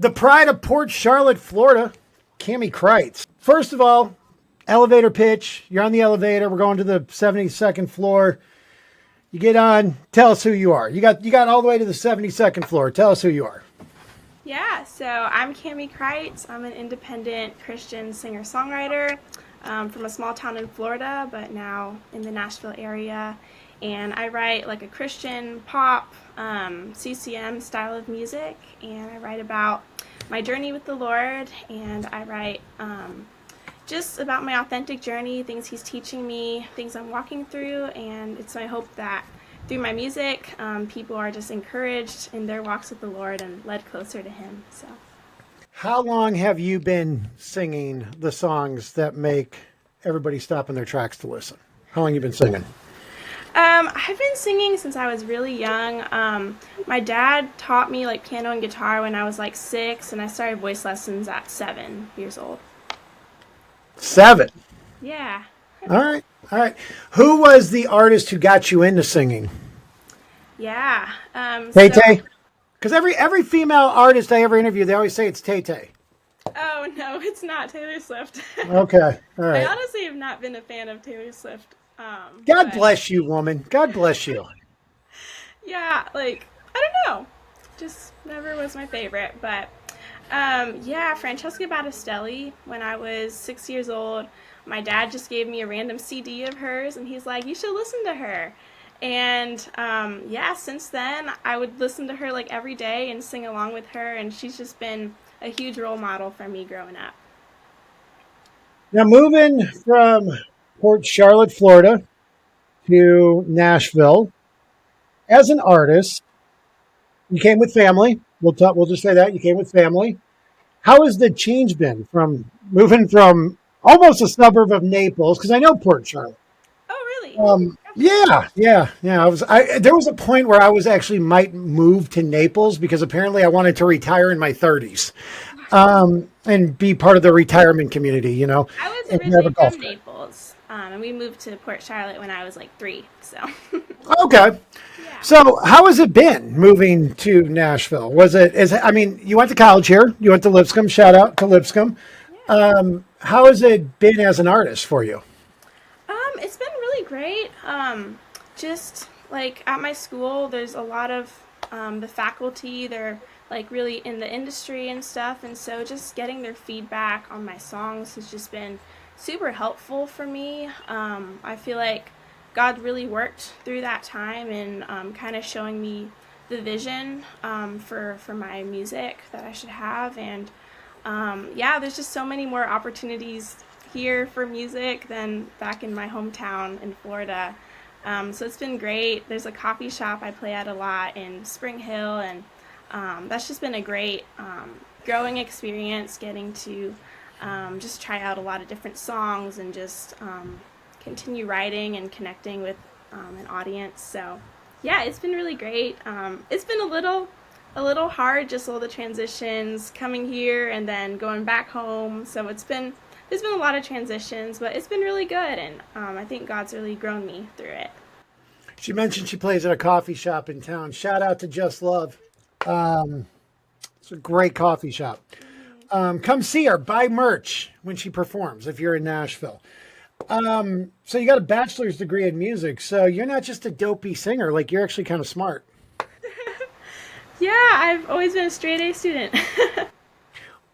The pride of Port Charlotte, Florida, Cami Crites. First of all, elevator pitch. You're on the elevator. We're going to the 72nd floor. You get on. Tell us who you are. You got all the way to the 72nd floor. Tell us who you are. Yeah, so I'm Cami Crites. I'm an independent Christian singer-songwriter from a small town in Florida, but now in the Nashville area. And I write like a Christian pop, CCM style of music, and I write about my journey with the Lord, and I write just about my authentic journey, things He's teaching me, things I'm walking through, and it's my hope that through my music, people are just encouraged in their walks with the Lord and led closer to Him. So, How long have you been singing the songs that make everybody stop in their tracks to listen? How long have you been singing? I've been singing since I was really young. My dad taught me like piano and guitar when I was like 6, and I started voice lessons at 7 years old. 7. Yeah. All right. All right. Who was the artist who got you into singing? Yeah. Tay Tay? Because every female artist I ever interview, they always say it's Tay Tay. Oh no, it's not Taylor Swift. Okay. All right. I honestly have not been a fan of Taylor Swift. God But bless you, woman. God bless you. yeah, like I don't know, just never was my favorite. But yeah, Francesca Battistelli. When I was 6 years old, my dad just gave me a random CD of hers, and he's like, "You should listen to her." And yeah, since then, I would listen to her like every day and sing along with her, and she's just been a huge role model for me growing up. Now, moving from Port Charlotte, Florida to Nashville, as an artist, you came with family. We'll just say that you came with family. How has the change been from moving from almost a suburb of Naples? Because I know Port Charlotte. Oh, really? Yeah. There was a point where I was actually might move to Naples because apparently I wanted to retire in my 30s, and be part of the retirement community, I was and have a originally golf from cart. Naples, and we moved to Port Charlotte when I was like 3. So Okay. yeah. So how has it been moving to Nashville? I mean, you went to college here. You went to Lipscomb. Shout out to Lipscomb. Yeah. How has it been as an artist for you? It's been really great. Just like at my school, there's a lot of the faculty. They're like really in the industry and stuff, and so just getting their feedback on my songs has just been super helpful for me. I feel like God really worked through that time and kind of showing me the vision for my music that I should have, and yeah, there's just so many more opportunities here for music than back in my hometown in Florida. So it's been great. There's a coffee shop I play at a lot in Spring Hill, and that's just been a great growing experience getting to just try out a lot of different songs and just continue writing and connecting with an audience. So yeah, it's been really great. It's been a little hard, just all the transitions coming here and then going back home. So there's been a lot of transitions, but it's been really good, and I think God's really grown me through it. She mentioned she plays at a coffee shop in town. Shout out to Just Love. It's a great coffee shop. Come see her. Buy merch when she performs if you're in Nashville. So you got a bachelor's degree in music. So you're not just a dopey singer. Like, you're actually kind of smart. Yeah, I've always been a straight A student.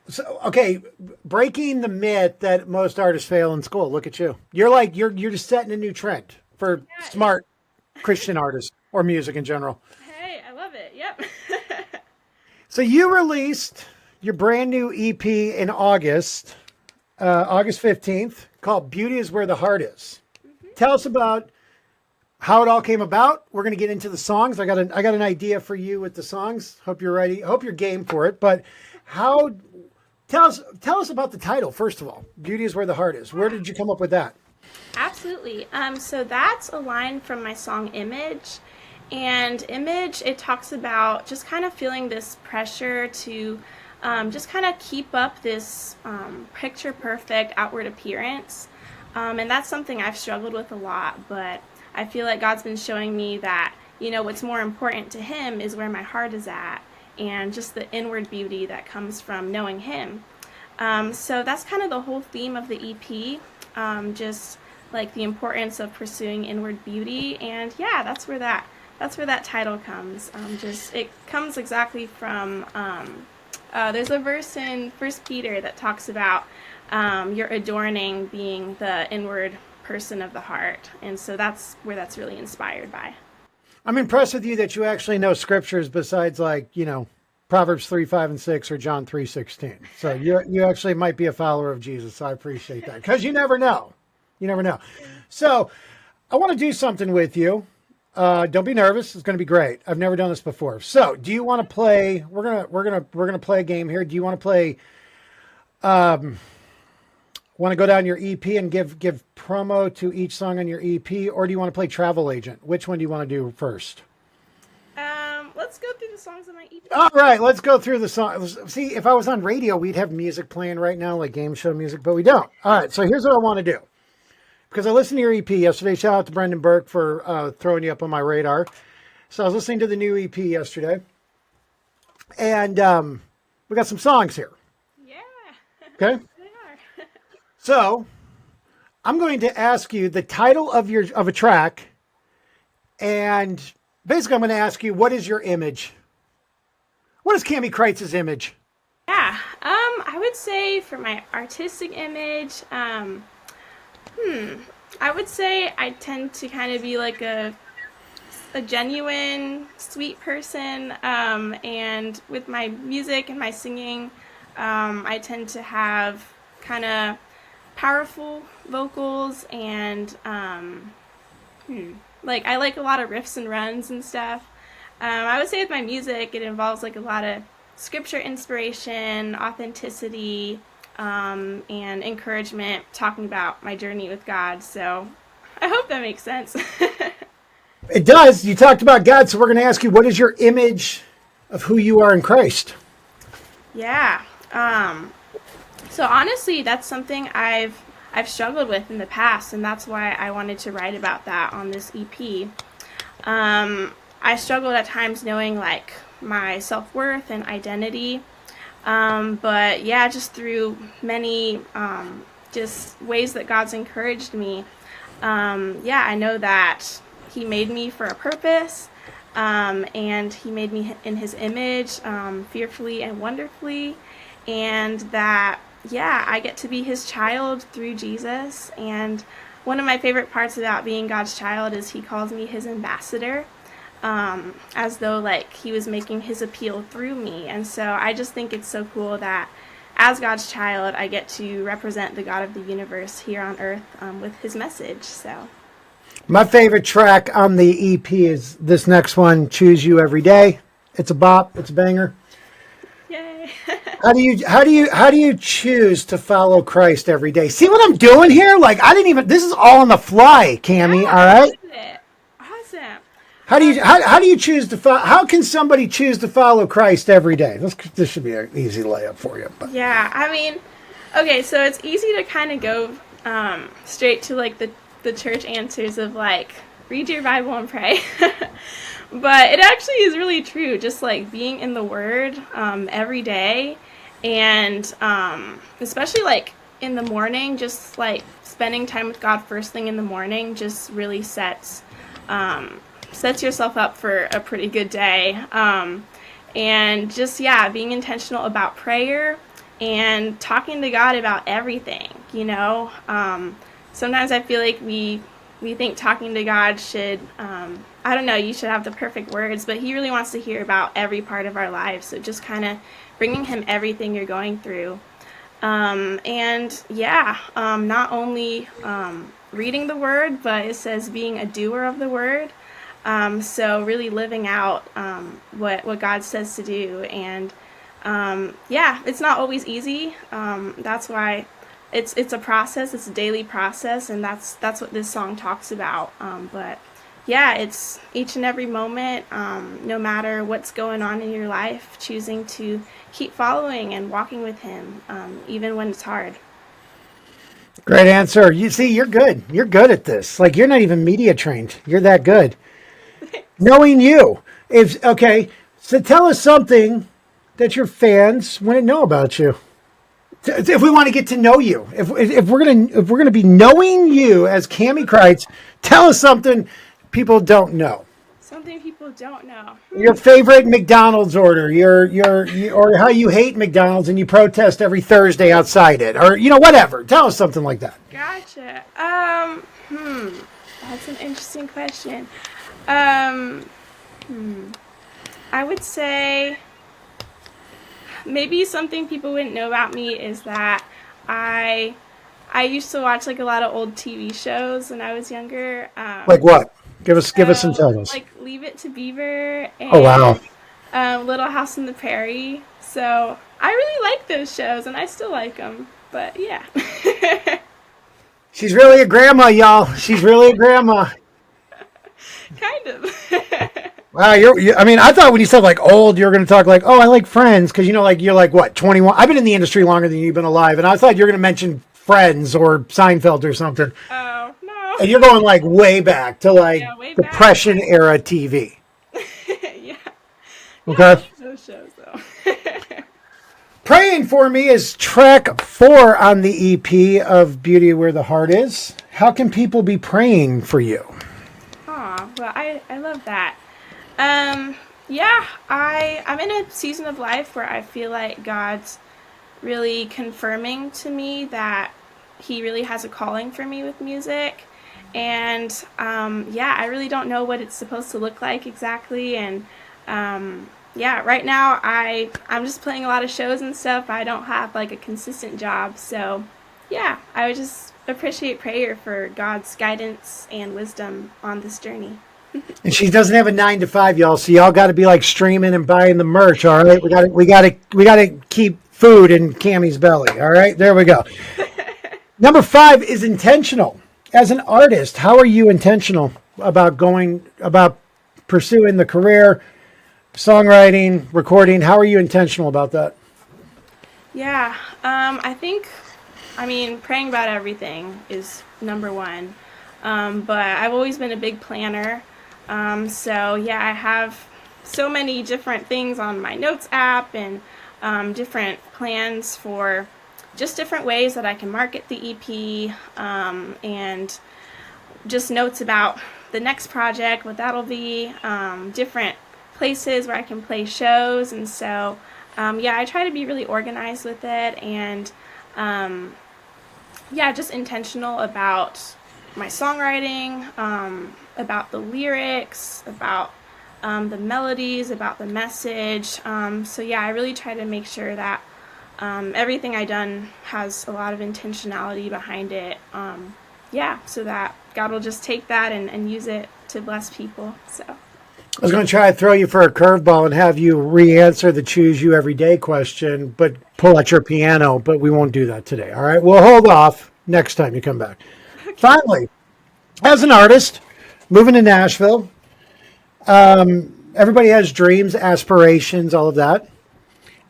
So, okay, breaking the myth that most artists fail in school. Look at you. You're just setting a new trend for Yeah, smart Christian artists or music in general. hey, I love it. Yep. So you released your brand new EP in August 15th, called Beauty is Where the Heart Is. Tell us about how it all came about. We're going to get into the songs. I got an idea for you with the songs. Hope you're ready. Hope you're game for it. But how tell us about the title first of all. Beauty is Where the Heart Is. Where did you come up with that? Absolutely. So that's a line from my song Image. And Image, it talks about just kind of feeling this pressure to just kind of keep up this picture perfect outward appearance. And that's something I've struggled with a lot, but I feel like God's been showing me that, what's more important to Him is where my heart is at. and just the inward beauty that comes from knowing Him. So that's kind of the whole theme of the EP, just like the importance of pursuing inward beauty, and yeah, that's where that title comes. Just it comes exactly from. There's a verse in First Peter that talks about your adorning being the inward person of the heart, and so that's where that's really inspired by. I'm impressed with you that you actually know scriptures besides, like, Proverbs 3:5 and 6 or John 3:16. So you actually might be a follower of Jesus. So I appreciate that, because you never know. You never know. So I want to do something with you. Don't be nervous. It's going to be great. I've never done this before. So do you want to play? We're gonna play a game here. Do you want to play? Want to go down your EP and give promo to each song on your EP, or do you want to play Travel Agent? Which one do you want to do first? Let's go through the songs on my EP. All right, let's go through the songs. See, if I was on radio, we'd have music playing right now, like game show music, but we don't. All right, so here's what I want to do. Because I listened to your EP yesterday. Shout out to Brendan Burke for throwing you up on my radar. So I was listening to the new EP yesterday. And we got some songs here. Yeah. Okay? They are. So I'm going to ask you the title of a track, and basically I'm going to ask you, what is your image? What is Cami Crites' image? Yeah. I would say for my artistic image, I would say I tend to kind of be like a genuine, sweet person, and with my music and my singing, I tend to have kind of powerful vocals, and like I like a lot of riffs and runs and stuff. I would say with my music, it involves like a lot of scripture inspiration, authenticity, and encouragement, talking about my journey with God. So I hope that makes sense. It does. You talked about God, so we're going to ask you, what is your image of who you are in Christ? Yeah. So honestly, that's something I've struggled with in the past, and that's why I wanted to write about that on this EP. I struggled at times knowing like my self-worth and identity. But yeah, just through many just ways that God's encouraged me. Yeah, I know that He made me for a purpose, and He made me in His image, fearfully and wonderfully, and that, yeah, I get to be His child through Jesus. And one of my favorite parts about being God's child is He calls me His ambassador, as though like He was making His appeal through me. And so I just think it's so cool that as God's child, I get to represent the God of the universe here on earth, with His message. So my favorite track on the EP is this next one, Choose You Every Day. It's a bop. It's a banger. yay. How do you choose to follow Christ every day? See what I'm doing here? Like, this is all on the fly, Cami. Yeah, all right. Awesome. How do you choose to follow? How can somebody choose to follow Christ every day? This should be an easy layup for you. But. Yeah, I mean, okay, so it's easy to kind of go straight to like the church answers of like read your Bible and pray. But it actually is really true, just like being in the Word every day, and especially like in the morning, just like spending time with God first thing in the morning just really sets yourself up for a pretty good day. And just, yeah, being intentional about prayer and talking to God about everything, you know. Sometimes I feel like we think talking to God should, I don't know, you should have the perfect words, but He really wants to hear about every part of our lives. So just kind of bringing Him everything you're going through. And yeah, not only reading the Word, but it says being a doer of the Word. So really living out what God says to do. And yeah, it's not always easy. That's why it's a process. It's a daily process, and that's what this song talks about. But yeah, it's each and every moment, no matter what's going on in your life, choosing to keep following and walking with Him, even when it's hard. Great answer. You see, you're good. You're good at this. Like, you're not even media trained. You're that good. Knowing you, okay, So tell us something that your fans want to know about you. If we want to get to know you, if we're gonna be knowing you as Cami Crites, tell us something people don't know. Something people don't know. Your favorite McDonald's order, or how you hate McDonald's and you protest every Thursday outside it, or whatever. Tell us something like that. Gotcha. That's an interesting question. Um, I would say maybe something people wouldn't know about me is that I I used to watch like a lot of old TV shows when I was younger. Like what? Give us some So titles. like Leave It to Beaver Oh wow, and Little House on the Prairie. So I really like those shows, and I still like them. But yeah, she's really a grandma, y'all. She's really a grandma. kind of. Wow, I mean, I thought when you said like old, you were going to talk like, oh, I like Friends, because like you're like what 21. I've been in the industry longer than you've been alive, and I thought you were going to mention Friends or Seinfeld or something, Oh no. and you're going like way back to like Yeah, way back. Depression era TV. Yeah, yeah, I Okay, like those shows though. praying for me is track 4 on the EP of Beauty Where the Heart Is. How can people be praying for you? Aw, well, I love that. Yeah, I'm in a season of life where I feel like God's really confirming to me that He really has a calling for me with music. And yeah, I really don't know what it's supposed to look like exactly. And yeah, right now I'm just playing a lot of shows and stuff. I don't have like a consistent job, so yeah, I would just appreciate prayer for God's guidance and wisdom on this journey. And she doesn't have a 9 to 5, y'all. So y'all got to be like streaming and buying the merch. All right, we got to keep food in Cammy's belly. All right, there we go. Number 5 is intentional. As an artist, how are you intentional about pursuing the career, songwriting, recording? How are you intentional about that? Yeah, I think, I mean, praying about everything is number one. But I've always been a big planner. So yeah, I have so many different things on my notes app and different plans for just different ways that I can market the EP and just notes about the next project, what that'll be, different places where I can play shows. And so, yeah, I try to be really organized with it and, yeah, just intentional about my songwriting, about the lyrics, about the melodies, about the message. So, yeah, I really try to make sure that everything I done has a lot of intentionality behind it. Yeah, so that God will just take that and use it to bless people. So. I was going to try to throw you for a curveball and have you re-answer the choose you every day question, but pull out your piano, but we won't do that today. All right. We'll hold off next time you come back. Finally, as an artist, moving to Nashville, everybody has dreams, aspirations, all of that.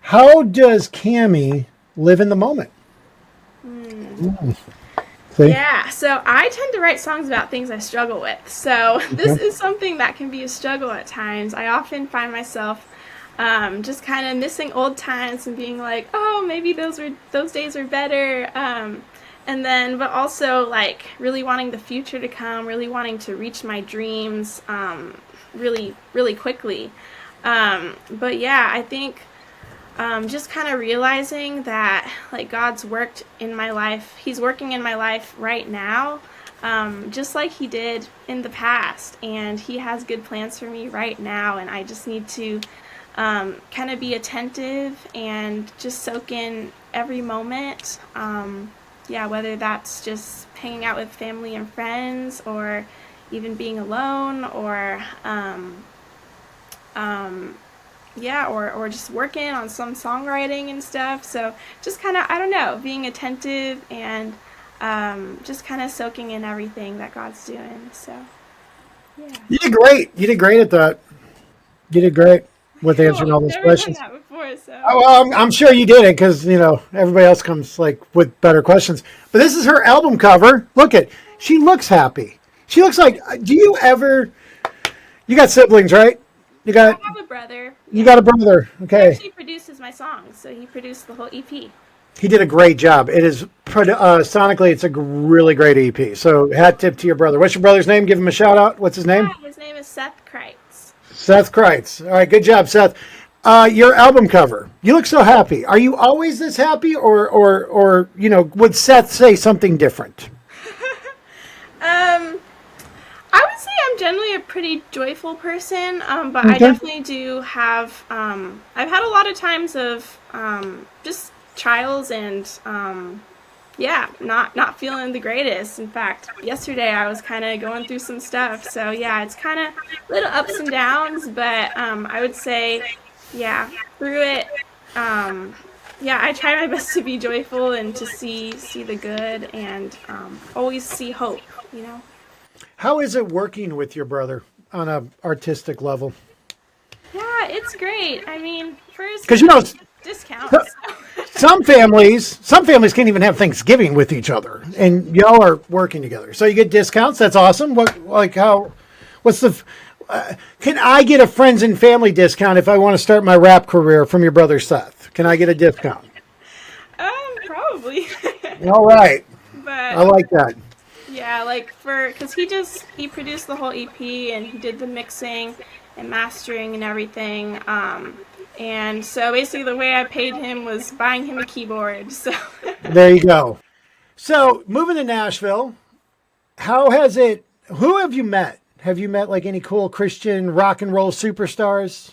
How does Cami live in the moment? See? Yeah, so I tend to write songs about things I struggle with. So this Okay. is something that can be a struggle at times. I often find myself just kind of missing old times and being like, oh, maybe those days were better. And then, but also like really wanting the future to come, really wanting to reach my dreams really, really quickly. But yeah, I think just kind of realizing that like God's worked in my life. He's working in my life right now, just like He did in the past. And He has good plans for me right now. And I just need to kind of be attentive and just soak in every moment. Yeah, whether that's just hanging out with family and friends or even being alone or yeah, or just working on some songwriting and stuff. So just kind of, I don't know, being attentive and just kind of soaking in everything that God's doing. So, yeah. You did great. You did great at that. You did great with answering Cool. all those Never done questions. that before, so. Oh, well, I'm sure you did it because everybody else comes like with better questions. But this is her album cover. Look at, she looks happy. She looks like. Do you ever? You got siblings, right? You I got have a brother. You got a brother. He Okay. actually produces my songs, so he produced the whole EP. He did a great job. It is sonically, it's a really great EP. So hat tip to your brother. What's your brother's name? Give him a shout out. What's his name? Yeah, his name is Seth Crites. Seth Crites. All right, good job, Seth. Your album cover. You look so happy. Are you always this happy, or would Seth say something different? Um, I would say I'm generally a pretty joyful person, but I Okay. definitely do have. I've had a lot of times of just trials and yeah, not feeling the greatest. In fact, yesterday I was kind of going through some stuff. So yeah, it's kind of little ups and downs, but I would say, yeah, through it, um, yeah, I try my best to be joyful and to see the good and always see hope. You know. How is it working with your brother on a artistic level? Yeah, it's great. I mean, first Because we get discounts. some families can't even have Thanksgiving with each other, and y'all are working together. So you get discounts. That's awesome. What's the? Can I get a friends and family discount if I want to start my rap career from your brother Seth? Can I get a discount? Probably. All right, I But like that. yeah, like cause he produced the whole EP and he did the mixing and mastering and everything. And so basically the way I paid him was buying him a keyboard. So There you go. So moving to Nashville, how has it? Who have you met? Have you met like any cool Christian rock and roll superstars?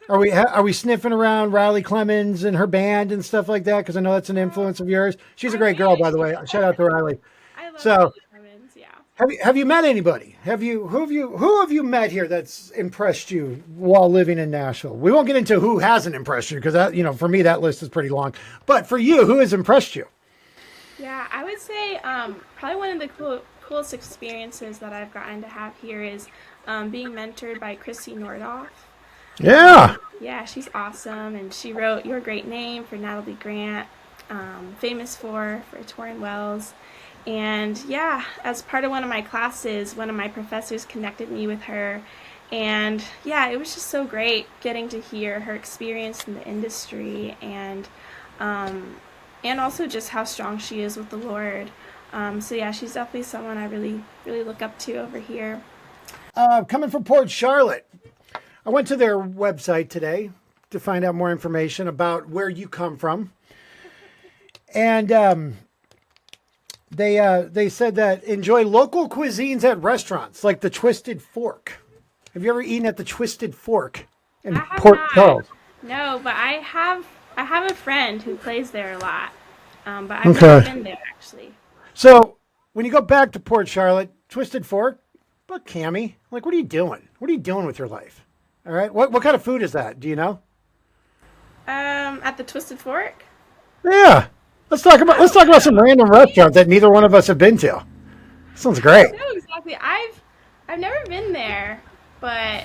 Are we sniffing around Riley Clemens and her band and stuff like that? Because I know that's an influence of yours. She's a I great girl, by wish. the way. Shout out to Riley. I love So Riley Clemens, yeah. have you met anybody? Who have you met here that's impressed you while living in Nashville? We won't get into who hasn't impressed you because that for me that list is pretty long. But for you, who has impressed you? Yeah, I would say probably one of the coolest experiences that I've gotten to have here is being mentored by Chrissy Nordoff. Yeah. Yeah, she's awesome, and she wrote "Your Great Name" for Natalie Grant, famous for Torrin Wells, and yeah, as part of one of my classes, one of my professors connected me with her, and yeah, it was just so great getting to hear her experience in the industry, um, and also just how strong she is with the Lord. So yeah, she's definitely someone I really look up to over here. Coming from Port Charlotte, I went to their website today to find out more information about where you come from, and they said that enjoy local cuisines at restaurants like the Twisted Fork. Have you ever eaten at the Twisted Fork in I have Port not. Charles? No, but I have a friend who plays there a lot. But I've never Okay. been there actually. So when you go back to Port Charlotte, Twisted Fork, but Cami, like, what are you doing? What are you doing with your life? All right. What kind of food is that? Do you know? At the Twisted Fork? Yeah. Let's talk about some random restaurants that neither one of us have been to. Sounds I don't great. know exactly. I've never been there, but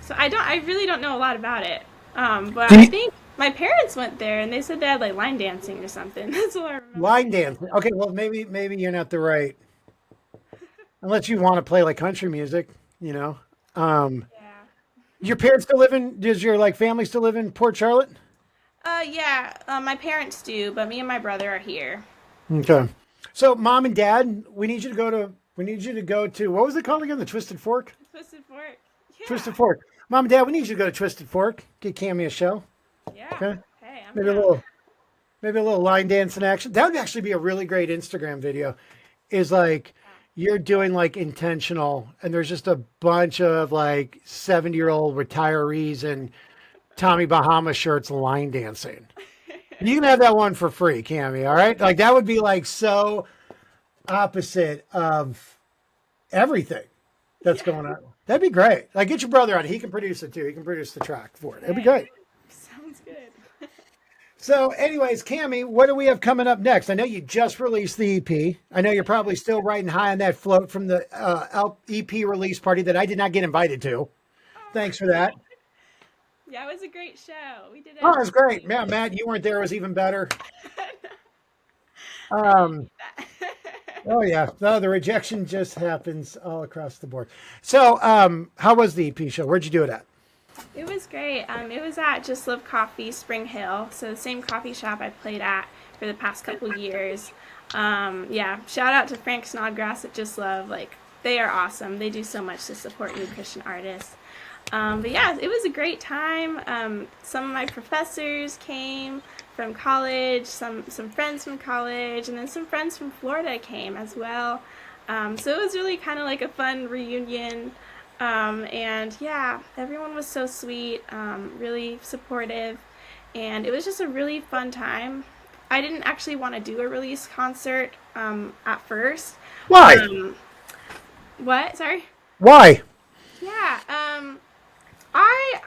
so I really don't know a lot about it. But Do I you, think my parents went there and they said they had like line dancing or something. That's all I remember. line dance. Okay, well maybe you're not the right unless you want to play like country music, you know. Um Yeah. your parents still live in does your like family still live in Port Charlotte? Yeah. My parents do, but me and my brother are here. Okay. So mom and dad, we need you to go to what was it called again? The Twisted Fork? Twisted Fork. Twisted Yeah. Fork. Mom and dad, we need you to go to Twisted Fork. Get Cammy a show. Yeah. Okay. Hey, I'm Maybe a down. little maybe a little line dance in action. That would actually be a really great Instagram video. Is like you're doing like intentional and there's just a bunch of like 70-year-old retirees in Tommy Bahama shirts line dancing. You can have that one for free, Cammy, all right? Like that would be like so opposite of everything that's Yeah. going on. That'd be great. Like get your brother on. He can produce it too. He can produce the track for it. It'd be Hey, great. sounds good. So, anyways, Cammy, what do we have coming up next? I know you just released the EP. I know you're probably still riding high on that float from the EP release party that I did not get invited to. Thanks for that. Yeah, it was a great show. We did Oh, it was great. everything. Yeah, Matt, you weren't there. It was even better. I didn't Um, get that. oh, yeah. No, the rejection just happens all across the board. So, how was the EP show? Where'd you do it at? It was great. It was at Just Love Coffee, Spring Hill. So the same coffee shop I played at for the past couple years. Yeah, shout out to Frank Snodgrass at Just Love. Like, they are awesome. They do so much to support new Christian artists. But yeah, it was a great time. Some of my professors came from college, some friends from college, and then some friends from Florida came as well. So it was really kind of like a fun reunion. And yeah, everyone was so sweet, really supportive, and it was just a really fun time. I didn't actually want to do a release concert at first. Why? Um, what? Sorry. Why? Yeah.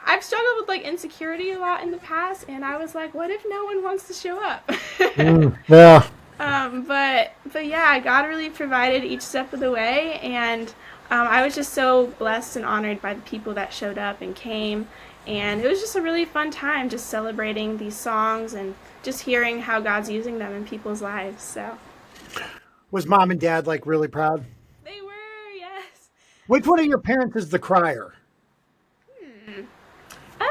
I've struggled with like insecurity a lot in the past, and I was like, what if no one wants to show up? Yeah. But yeah, God really provided each step of the way, and I was just so blessed and honored by the people that showed up and came, and it was just a really fun time, just celebrating these songs and just hearing how God's using them in people's lives. So Was mom and dad like really proud? they were, yes. Which one of your parents is the crier? Um,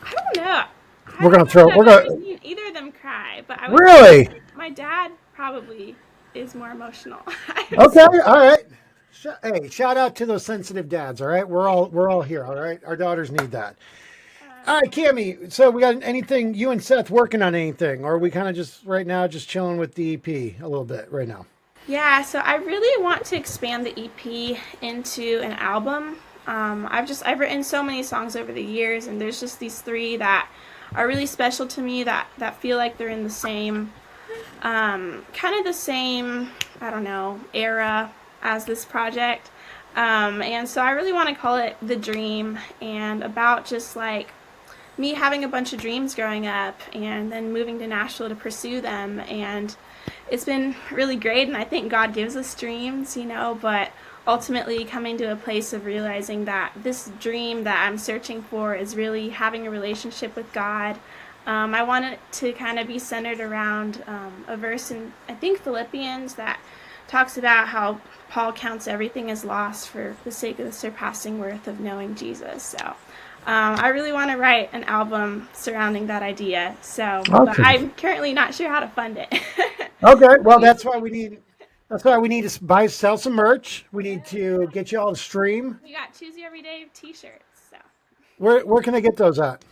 I don't know. I We're don't gonna know throw. that We're I've ever gonna seen either of them cry, but I would really. say my dad probably is more emotional. Okay. All right. Hey, shout out to those sensitive dads. All right, we're all here. All right, our daughters need that. All right, Cami. So we got anything? You and Seth working on anything, or are we kind of just right now just chilling with the EP a little bit right now? Yeah, so I really want to expand the EP into an album. I've written so many songs over the years, and there's just these three that are really special to me that feel like they're in the same kind of the same, I don't know, era as this project. And so I really want to call it The Dream, and about just like me having a bunch of dreams growing up and then moving to Nashville to pursue them. And it's been really great. And I think God gives us dreams, but ultimately coming to a place of realizing that this dream that I'm searching for is really having a relationship with God. I want it to kind of be centered around a verse in, I think, Philippians that talks about how Paul counts everything as lost for the sake of the surpassing worth of knowing Jesus. So I really want to write an album surrounding that idea. So, but Awesome. I'm currently not sure how to fund it. Okay. Well, that's why we need. That's why we need to sell some merch. We need to get you all to stream. We got Choose You Every Day t-shirts. So, Where can I get those at?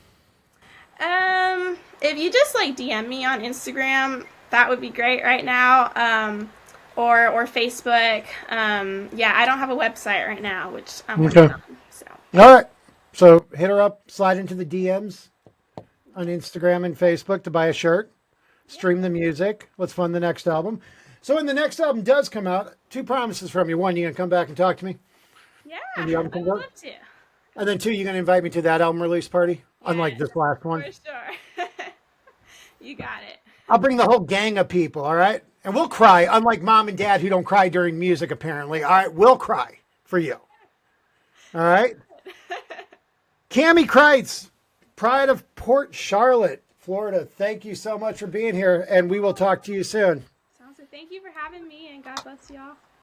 if you just like DM me on Instagram, that would be great right now. Or Facebook. Yeah, I don't have a website right now, which I'm Okay. working on. So, All right. So hit her up, slide into the DMs on Instagram and Facebook to buy a shirt, stream the music. Let's fund the next album. So when the next album does come out, two promises from you. One, you're going to come back and talk to me yeah, when the I album would comes out. love to. And then two, you're going to invite me to that album release party, unlike Yes, this last for one. sure. You got it. I'll bring the whole gang of people, all right? And we'll cry, unlike mom and dad who don't cry during music, apparently. All right, we'll cry for you. All right? Cami Crites, Pride of Port Charlotte, Florida. Thank you so much for being here, and we will talk to you soon. Sounds good. Thank you for having me, and God bless y'all.